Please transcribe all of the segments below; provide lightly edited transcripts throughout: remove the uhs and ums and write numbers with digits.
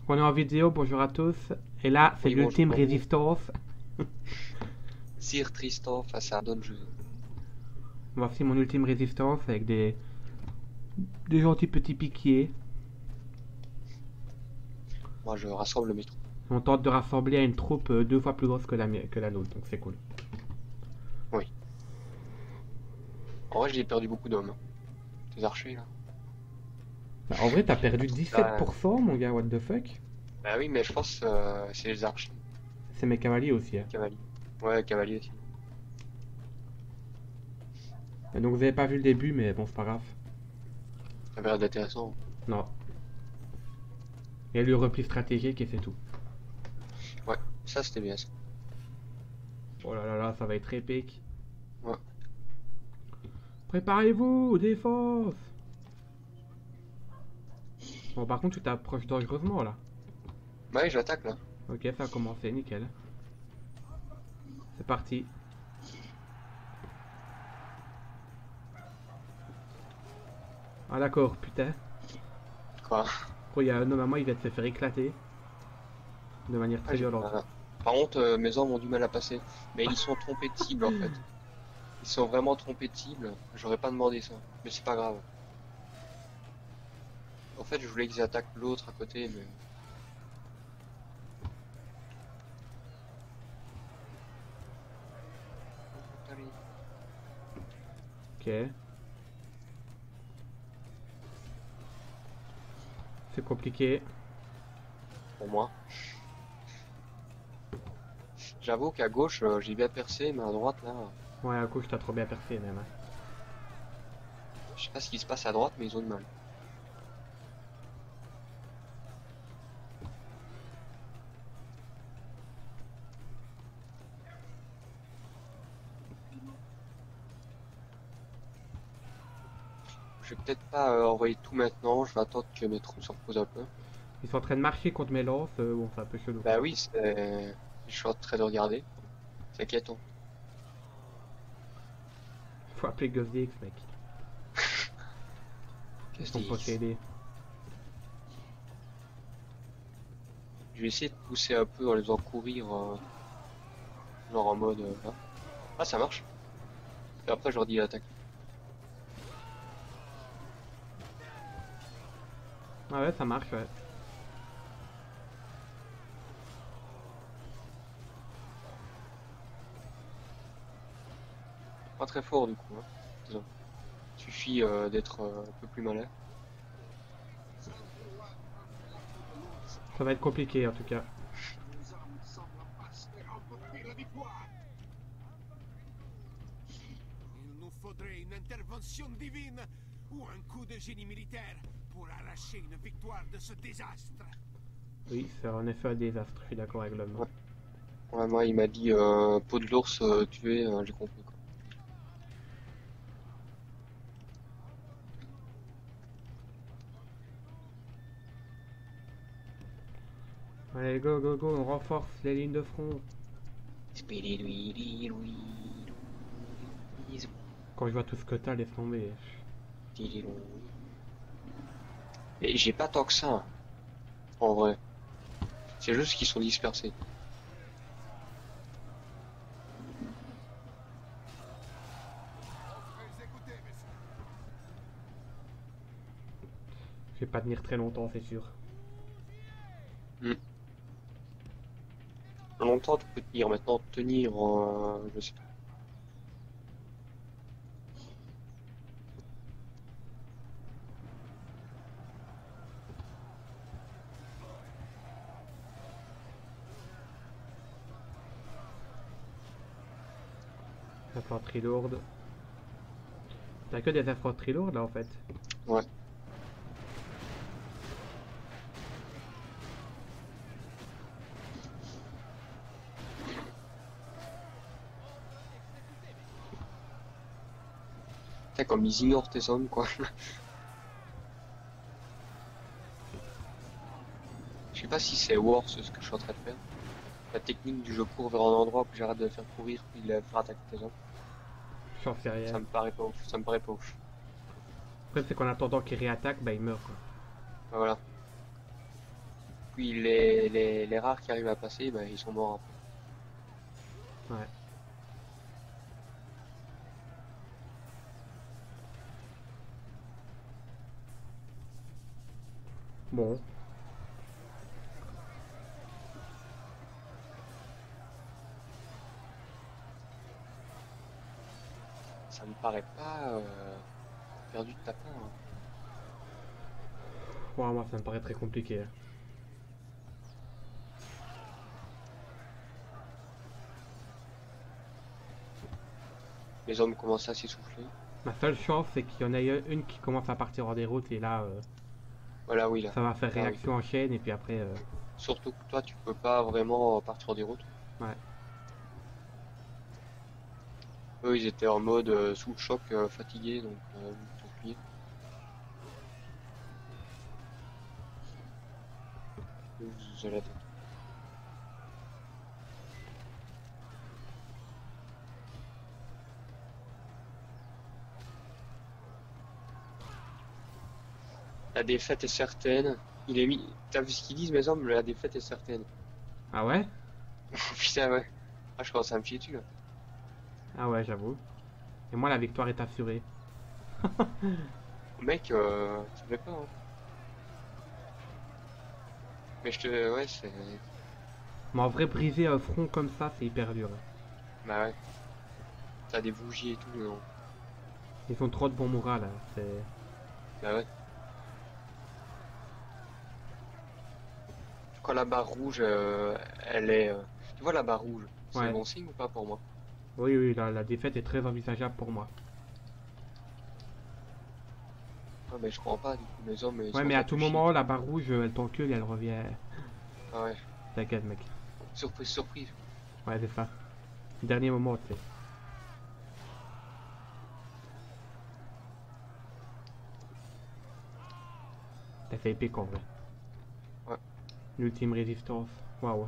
On est en vidéo, bonjour à tous. Et là, c'est Oui, bonjour l'ultime à vous. résistance. Sir Tristan face à Don Juan. Voici mon ultime résistance avec des gentils petits piquiers. Moi, je rassemble mes troupes. On tente de rassembler à une troupe deux fois plus grosse que la nôtre, donc c'est cool. Oui. En vrai, j'ai perdu beaucoup d'hommes, hein. Tes archers, là. Bah, en vrai, t'as La perdu troupe, là. 17%, mon gars, what the fuck. Bah oui, mais je pense c'est les archers. C'est mes cavaliers aussi. Hein. Cavaliers. Ouais, cavaliers aussi. Et donc, vous avez pas vu le début, mais bon, c'est pas grave. Ça avait l'air d'intéressant. Non. Il y a eu le repli stratégique et c'est tout. Ouais, ça c'était bien ça. Oh là là là, ça va être épique. Ouais. Préparez-vous, défense. Bon, par contre, tu t'approches dangereusement là. Bah oui, j'attaque là. Ok, ça a commencé, nickel. C'est parti. Ah d'accord, putain. Quoi? Gros, il y a un homme à moi, il vient de se faire éclater. De manière Ah, très violente. Par contre, mes hommes ont du mal à passer. Mais ils sont trompés de cible en fait. Ils sont vraiment trompés de cible. J'aurais pas demandé ça. Mais c'est pas grave. En fait, je voulais qu'ils attaquent l'autre à côté, mais. Allez. Ok. C'est compliqué. Pour moi. J'avoue qu'à gauche, j'ai bien percé, mais à droite, là, Ouais, à gauche, t'as trop bien percé même. Hein. je sais pas ce qui se passe à droite, mais ils ont du mal. Je vais peut-être pas envoyer tout maintenant, je vais attendre que mes troupes se reposent un peu. Ils sont en train de marcher contre mes lances. Bon, c'est un peu chelou. Bah oui, je suis en train de regarder. C'est inquiétant. Faut appeler Ghost mec. Ils Qu'est-ce sont que je possédés. Je vais essayer de pousser un peu en les faisant courir, genre en mode là. Ah, ça marche. Et après, je leur dis l'attaque. Ah ouais, ça marche, ouais. Pas très fort du coup, hein. Disons. Suffit d'être un peu plus malin. Ça va être compliqué en tout cas. Il nous faudrait une intervention divine ou un coup de génie militaire pour arracher une victoire de ce désastre. Oui, c'est en effet un désastre, je suis d'accord avec l'homme. Ouais. Ouais, moi, il m'a dit peau de l'ours tué, j'ai compris quoi. Allez, go, go, go, on renforce les lignes de front. Quand je vois tout ce que t'as, laisse tomber. Et j'ai pas tant que ça, hein, en vrai. C'est juste qu'ils sont dispersés. Je vais pas tenir très longtemps, c'est sûr. Hmm. Longtemps tu peux tenir, maintenant tenir, je sais pas. Infanterie lourde. T'as que des infanteries lourdes là en fait. Ouais. Putain, comme ils ignorent tes hommes, quoi. Je sais pas si c'est Wars ce que je suis en train de faire. La technique du jeu court vers un endroit puis j'arrête de le faire courir puis de faire attaquer tes hommes. J'en sais rien. Ça me paraît pas ouf, ça me paraît pas ouf. Le problème c'est qu'en attendant qu'ils réattaquent, bah ils meurent quoi. Ah, voilà. puis les rares qui arrivent à passer, bah, ils sont morts après. Ouais. Bon. Ça me paraît pas perdu de ta part, hein. Ouais, moi, ça me paraît très compliqué. Les hommes commencent à s'essouffler. Ma seule chance, c'est qu'il y en a une qui commence à partir hors des routes et là, Voilà, oui, là. ça va faire Ah, oui. réaction en chaîne et puis après, Surtout que toi, tu peux pas vraiment partir des routes. ouais. Eux, ils étaient en mode sous le choc, fatigués, donc tant pis. Vous avez la tête. La défaite est certaine. Il est mis. T'as vu ce qu'ils disent, mes hommes? La défaite est certaine. Ah ouais? Putain, ouais. Ah, je commence à me fier dessus, là. Ah ouais, j'avoue. Et moi, la victoire est assurée. Mec, tu fais pas, hein. Mais je te. Ouais, c'est. Mais en vrai, briser un front comme ça, c'est hyper dur. Bah ouais. T'as des bougies et tout, non? Ils ont trop de bon moral, là. C'est... Bah ouais. Quand la barre rouge, elle est. Tu vois la barre rouge? C'est Ouais. bon signe ou pas pour moi? Oui, oui, la défaite est très envisageable pour moi. Ah, mais je crois pas, du coup, mes hommes. Ils Ouais, sont mais à en tout train de moment, chier. la barre rouge, elle t'encule et elle revient. Ah ouais. T'inquiète, mec. Surprise, surprise. Ouais, c'est ça. Dernier moment, tu sais. T'as fait épique en vrai. Ouais. L'ultime résistance. Waouh.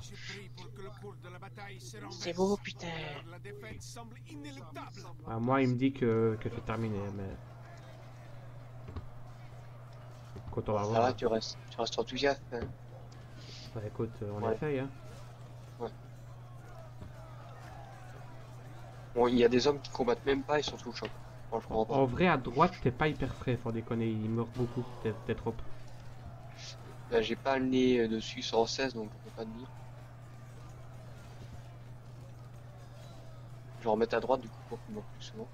Je prie pour que le cours de la bataille se renverse. C'est beau, putain. Car la défaite semble inéluctable. Ouais, moi, il me dit que c'est terminé, mais. Quand on va Ça voir. va, tu restes enthousiaste, hein. Bah, écoute, on Ouais. essaye, hein. Bon, il y a des hommes qui combattent même pas, ils sont sous le choc. Bon, je comprends En pas. vrai, à droite, t'es pas hyper frais, sans déconner. Il meurt beaucoup, t'es trop. Là, j'ai pas le nez dessus 116, donc je peux pas te dire. Je vais en remettre à droite, du coup, pour qu'il meure plus souvent.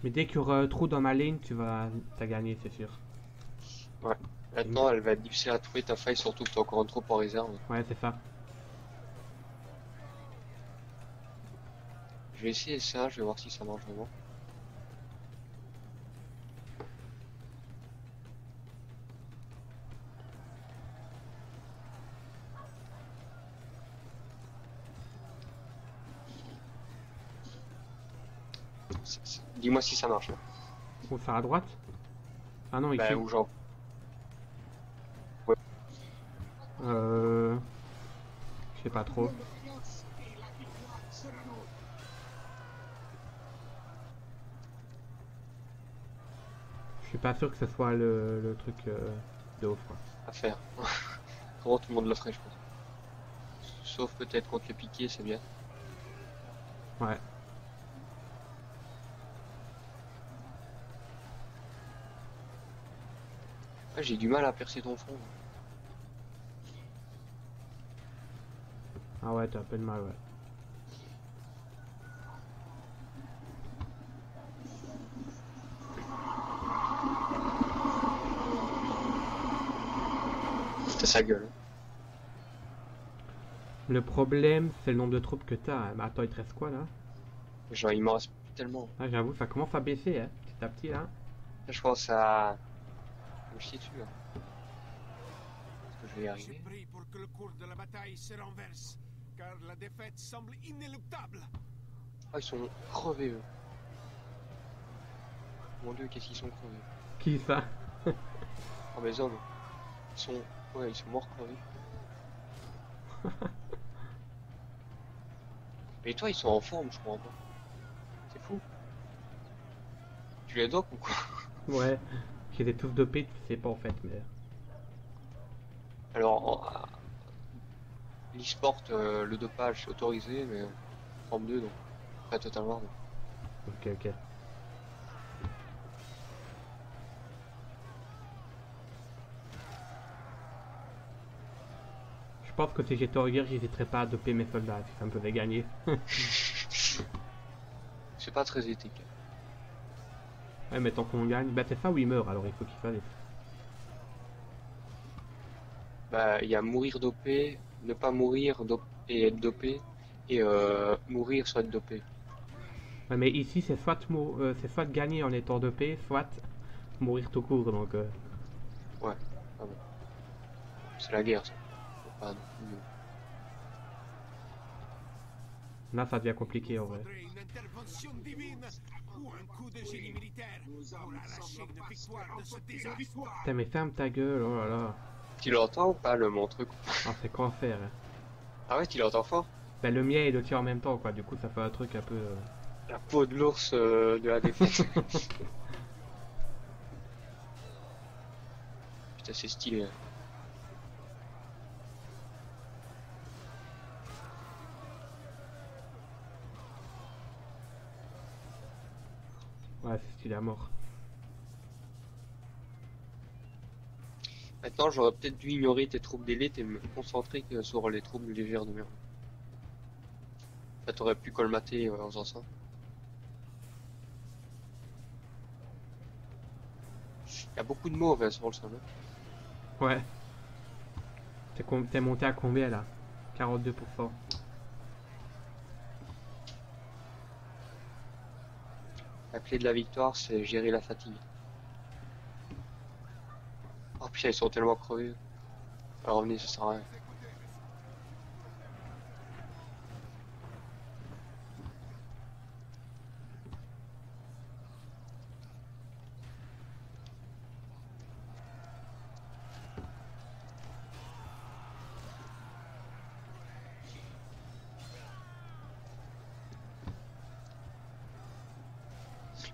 Mais dès qu'il y aura un trou dans ma ligne, t'as gagné, c'est sûr. Maintenant, elle va être difficile à trouver ta faille, surtout que t'as encore un trop en réserve. Ouais, c'est ça. Je vais essayer ça, je vais voir si ça marche vraiment. Dis-moi si ça marche. Là. Où ça à droite? Ah non, ici. Bah, ou genre. Je sais pas trop. Je suis pas sûr que ce soit le truc de ouf, quoi. À faire. Comment tout le monde le ferait, je pense. Sauf peut-être contre le piqué, c'est bien. Ouais. Ah, j'ai du mal à percer ton front. Ah ouais, t'as un peu de mal, ouais. C'est sa gueule. Le problème, c'est le nombre de troupes que t'as, hein. Mais attends, il te reste quoi, là? Genre, il m'en reste plus tellement. Ah, j'avoue, ça commence à baisser, hein. Petit à petit, là. Là, je pense à me chier dessus. Là. Est-ce que je vais y Je arriver? prie pour que le cours de la bataille se renverse. Car la défaite semble inéluctable. Ah, ils sont crevés, eux. Mon dieu, qu'est-ce qu'ils sont crevés. Qui ça? Oh, mes hommes. Ils sont. Ouais, ils sont morts crevés. Mais toi, ils sont en forme, je crois pas. C'est fou. Tu les dopes ou quoi? Ouais, j'ai des tous dopés, tu sais pas en fait, mais... Alors, l'e-sport, le dopage c'est autorisé, mais forme 2, donc pas totalement. Donc. Ok, ok. Je pense que si j'étais en guerre, j'hésiterais pas à doper mes soldats, si ça me faisait gagner. C'est pas très éthique. Ouais, mais tant qu'on gagne, bah c'est ça où il meurt, alors il faut qu'il fasse. Bah, il y a mourir dopé, ne pas mourir et être dopé, et mourir soit être dopé. Ouais, mais ici, c'est soit gagner en étant dopé, soit mourir tout court, donc... Ouais, ah bon. C'est la guerre, ça. Faut pas non plus, Là, ça devient compliqué en vrai. Faudrait une intervention divine ou un coup de génie militaire pour arracher une victoire de ce désastre. Putain, mais ferme ta gueule, oh là là. Tu l'entends ou pas, mon truc? Ah, c'est quoi faire hein. Ah ouais, tu l'entends fort? Bah, le mien et le tien en même temps, quoi. Du coup, ça fait un truc un peu... La peau de l'ours de la défaite. Putain, c'est stylé. Hein. Ouais, c'est stylé à mort. Maintenant, j'aurais peut-être dû ignorer tes troupes d'élite et me concentrer que sur les troupes légères de merde. Ça t'aurait pu colmater en faisant ça. Il y a beaucoup de mauves sur le sol. Hein. Ouais. T'es monté à combien, là? 42%. La clé de la victoire, c'est gérer la fatigue. Oh putain, ils sont tellement crevés. Alors revenez, ça sert à rien.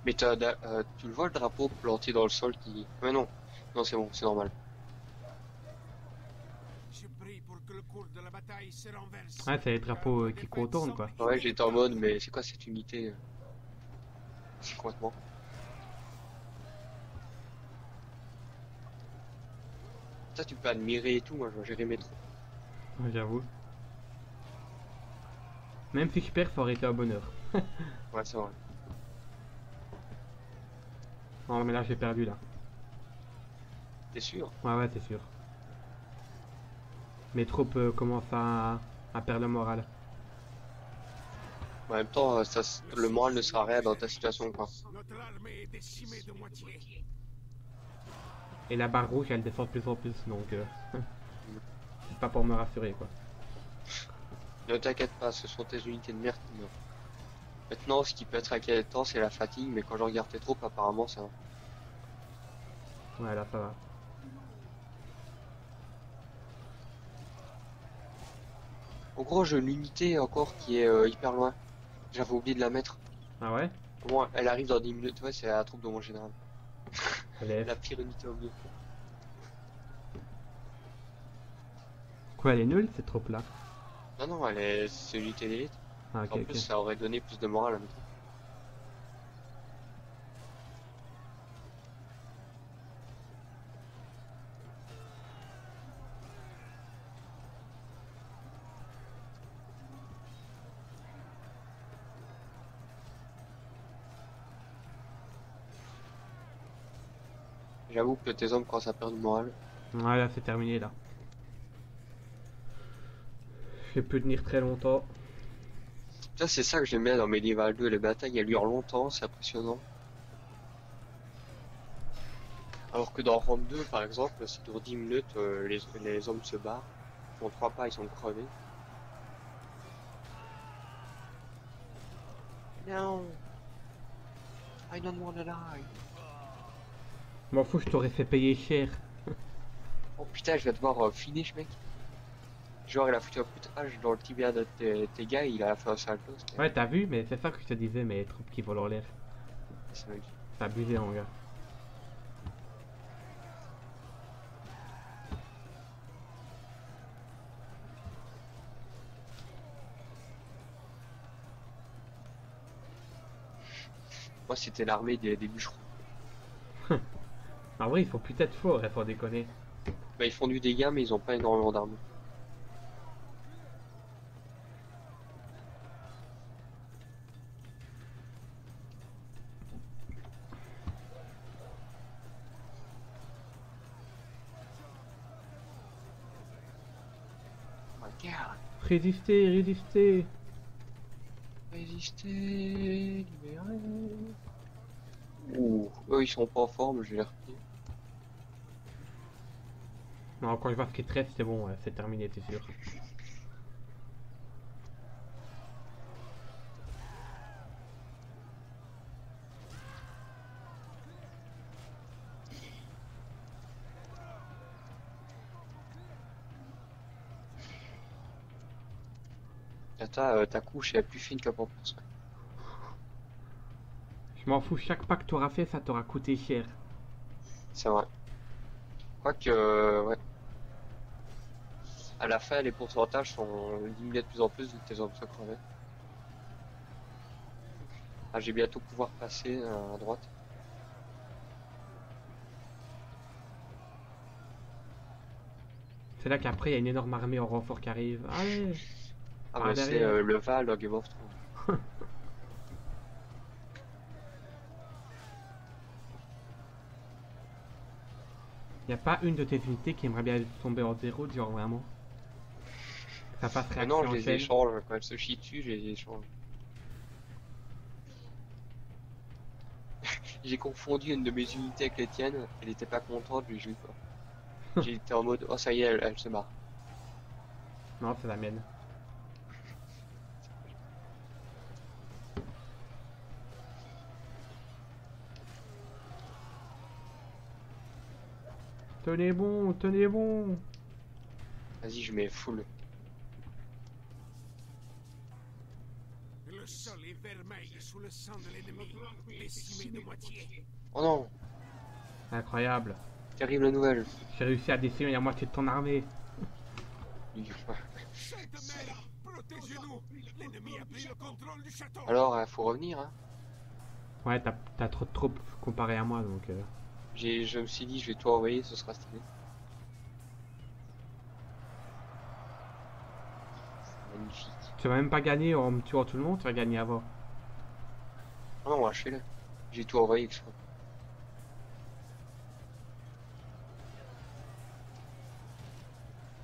Mais tu le vois le drapeau planté dans le sol qui... Mais non, non c'est bon, c'est normal. Je prie pour que le cours de la bataille se renverse. Ouais, c'est les drapeaux qui contournent, quoi. Ouais, j'étais en mode, mais c'est quoi cette unité C'est complètement... Ça tu peux admirer et tout, moi je vais gérer mes troupes. Ouais, j'avoue. Même si je perds, ça aurait été un bonheur. Ouais, c'est vrai. Non, mais là, j'ai perdu, là. T'es sûr? Ouais, ouais, c'est sûr. Mes troupes commencent à perdre le moral. En même temps, le moral ne sera rien dans ta situation, quoi. Notre armée est décimée de moitié. Et la barre rouge, elle descend de plus en plus, donc... c'est pas pour me rassurer, quoi. Ne t'inquiète pas, ce sont tes unités de merde qui meurent. Maintenant, ce qui peut être inquiétant, c'est la fatigue, mais quand je regarde tes troupes, apparemment, ça va. Ouais, là, ça va. En gros, j'ai une unité encore qui est hyper loin. J'avais oublié de la mettre. Ah ouais? Bon, elle arrive dans 10 minutes, ouais, c'est la troupe de mon général. Elle La est... pire unité au milieu. Quoi, elle est nulle, cette troupe-là? Non, non, c'est une unité d'élite. Ah, ok, En ok. plus, ça aurait donné plus de morale à mes troupes. J'avoue que tes hommes commencent à perdre du moral. Ouais, là, c'est terminé, là. Je vais plus tenir très longtemps. Ça, c'est ça que j'aime bien dans Medieval 2, les batailles, elles durent longtemps, c'est impressionnant. Alors que dans Rome 2, par exemple, ça dure 10 minutes, les hommes se barrent, ils font 3 pas, ils sont crevés. Non, I don't wanna die. M'en fous, je t'aurais fait payer cher. Oh putain, je vais devoir finish, mec. Genre, il a foutu un poutrage dans le tibia de tes gars, il a fait un salto. Ouais, t'as vu, mais c'est ça que je te disais, mais les troupes qui volent en l'air. C'est magnifique. C'est abusé, mon gars. Moi, c'était l'armée des bûcherons. En vrai, ils sont peut-être forts, faut déconner. Bah, ils font du dégât, mais ils ont pas énormément d'armes. Regarde, Résistez, résistez. résister, libérer. Ouh, eux ils sont pas en forme, je vais les replier. Non, quand je vois ce qui te reste, c'est bon, c'est terminé, t'es sûr. Ta couche est plus fine qu'un pamplemousse. Je m'en fous, chaque pas que t'auras fait, ça t'aura coûté cher. C'est vrai. Quoique, ouais. À la fin, les pourcentages sont diminués de plus en plus vu que tes hommes sont crevés. Ah, j'ai bientôt pouvoir passer à droite. C'est là qu'après, il y a une énorme armée en renfort qui arrive. Allez. Ah, Ah, mais c'est derrière. le Val, le Game of Thrones. Y a pas une de tes unités qui aimerait bien tomber en zéro, genre vraiment. Que ça fasse Mais réaction non, en je les chaîne. échange. Quand elles se chient dessus, je les échange. J'ai confondu une de mes unités avec les tiennes. Elle était pas contente, je lui ai joué pas. J'étais en mode, oh ça y est, elle se marre. Non, c'est la mienne. Tenez bon, tenez bon. Vas-y, je mets full. Le sol est vermeil sous le sang de l'ennemi, décimé de moitié. Oh non, Incroyable. terrible nouvelle. J'ai réussi à décimer la moitié de ton armée. Sainte mère, protégez-nous! L'ennemi a pris le contrôle du château! Alors, faut revenir, hein. Ouais, t'as trop de troupes comparé à moi, donc... Je me suis dit, je vais tout envoyer, ce sera stylé. C'est magnifique. Tu vas même pas gagner en me tuant tout le monde, tu vas gagner avant. Oh non, lâchez-le. J'ai tout envoyé exprès.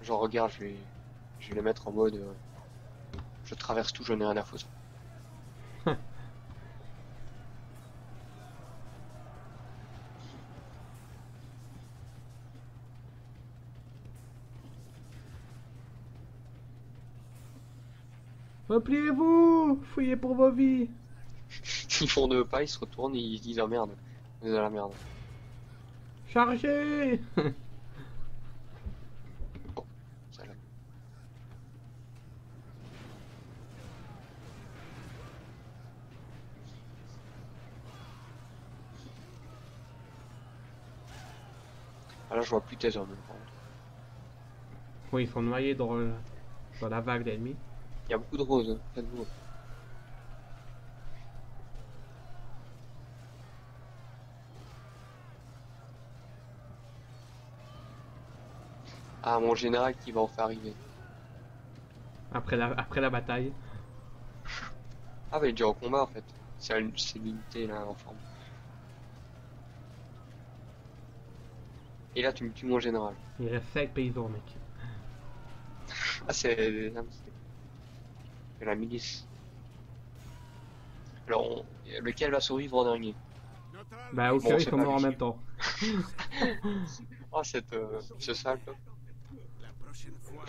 Genre, regarde, je vais les mettre en mode. Je traverse tout, je n'ai rien à foutre. Repliez-vous! Fouillez pour vos vies! Ils font deux pas, ils se retournent et ils se disent ah merde, on est dans la merde. Chargez! Ça, là. Ah là, je vois plus tes hommes. Par contre. Oui, ils sont noyés dans la vague d'ennemis. Il y a beaucoup de roses, faites-vous. Ah, mon général qui va en faire arriver. Après la bataille. Ah, bah il est déjà en combat en fait. C'est l'unité là en forme. Et là, tu me tues mon général. Il reste 5 paysans, mec. Ah, c'est la milice. Alors, lequel va survivre en dernier? Notre Bah, armée ok, Bon, ils c'est sont pas morts en lui. même temps. Oh, ce sale. La prochaine fois,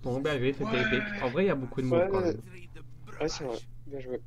Bon, bien joué, c'était épique. En vrai, il y a beaucoup de monde quand même. de Ouais, c'est vrai. breuvage. Bien joué.